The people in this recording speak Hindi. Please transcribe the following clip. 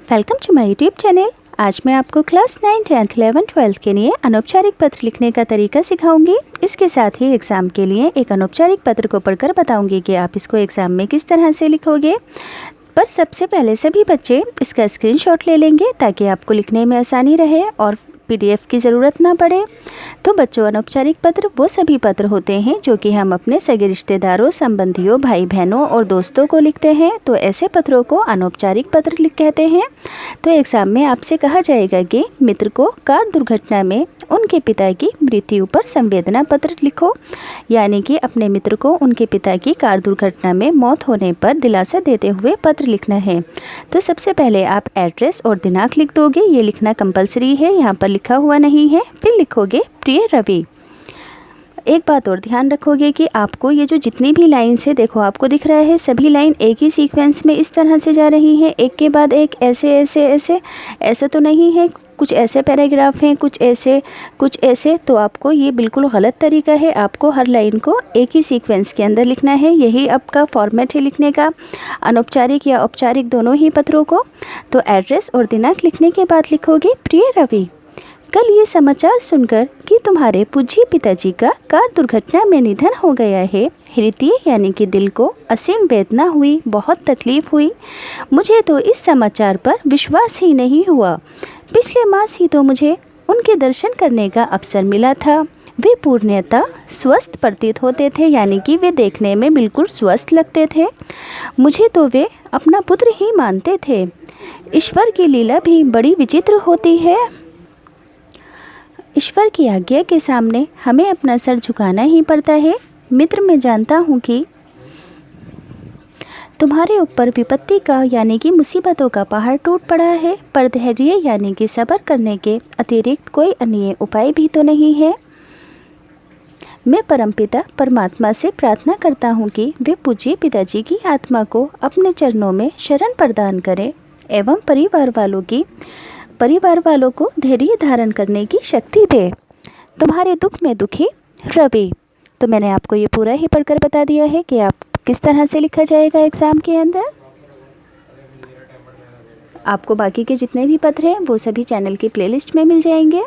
Welcome to my YouTube channel. आज मैं आपको क्लास 9, 10th, 11th, 12th के लिए अनौपचारिक पत्र लिखने का तरीका सिखाऊंगी। इसके साथ ही एग्ज़ाम के लिए एक अनौपचारिक पत्र को पढ़कर बताऊंगी कि आप इसको एग्ज़ाम में किस तरह से लिखोगे। पर सबसे पहले सभी बच्चे इसका स्क्रीनशॉट ले लेंगे ताकि आपको लिखने में आसानी रहे और PDF की ज़रूरत ना पड़े। तो बच्चों, अनौपचारिक पत्र वो सभी पत्र होते हैं जो कि हम अपने सगे रिश्तेदारों, संबंधियों, भाई बहनों और दोस्तों को लिखते हैं। तो ऐसे पत्रों को अनौपचारिक पत्र कहते हैं। तो एग्ज़ाम में आपसे कहा जाएगा कि मित्र को कार दुर्घटना में उनके पिता की मृत्यु पर संवेदना पत्र लिखो, यानी कि अपने मित्र को उनके पिता की कार दुर्घटना में मौत होने पर दिलासा देते हुए पत्र लिखना है। तो सबसे पहले आप एड्रेस और दिनांक लिख दोगे। ये लिखना कंपलसरी है, यहाँ पर लिखा हुआ नहीं है। फिर लिखोगे प्रिय रवि। एक बात और ध्यान रखोगे कि आपको ये जो जितनी भी लाइन्स है, देखो आपको दिख रहा है सभी लाइन एक ही सीक्वेंस में इस तरह से जा रही हैं, एक के बाद एक, ऐसे ऐसे ऐसे। ऐसा तो नहीं है, कुछ ऐसे पैराग्राफ हैं, कुछ ऐसे। तो आपको ये बिल्कुल गलत तरीका है। आपको हर लाइन को एक ही सीक्वेंस के अंदर लिखना है। यही आपका फॉर्मेट है लिखने का, अनौपचारिक या औपचारिक दोनों ही पत्रों को। तो एड्रेस और दिनांक लिखने के बाद लिखोगे प्रिय रवि, कल ये समाचार सुनकर कि तुम्हारे पूज्य पिताजी का कार दुर्घटना में निधन हो गया है, हृदय यानी कि दिल को असीम वेदना हुई, बहुत तकलीफ हुई। मुझे तो इस समाचार पर विश्वास ही नहीं हुआ। पिछले मास ही तो मुझे उनके दर्शन करने का अवसर मिला था। वे पूर्णतः स्वस्थ प्रतीत होते थे, यानी कि वे देखने में बिल्कुल स्वस्थ लगते थे। मुझे तो वे अपना पुत्र ही मानते थे। ईश्वर की लीला भी बड़ी विचित्र होती है। ईश्वर की आज्ञा के सामने हमें अपना सर झुकाना ही पड़ता है। मित्र, मैं जानता हूँ कि तुम्हारे ऊपर विपत्ति का यानी कि मुसीबतों का पहाड़ टूट पड़ा है, पर धैर्य यानी कि सब्र करने के अतिरिक्त कोई अन्य उपाय भी तो नहीं है। मैं परमपिता परमात्मा से प्रार्थना करता हूँ कि वे पूज्य पिताजी की आत्मा को अपने चरणों में शरण प्रदान करें एवं परिवार वालों को धैर्य धारण करने की शक्ति दे। तुम्हारे दुख में दुखी रवि। तो मैंने आपको ये पूरा ही पढ़कर बता दिया है कि आप किस तरह से लिखा जाएगा एग्ज़ाम के अंदर। आपको बाकी के जितने भी पत्र हैं वो सभी चैनल की प्लेलिस्ट में मिल जाएंगे।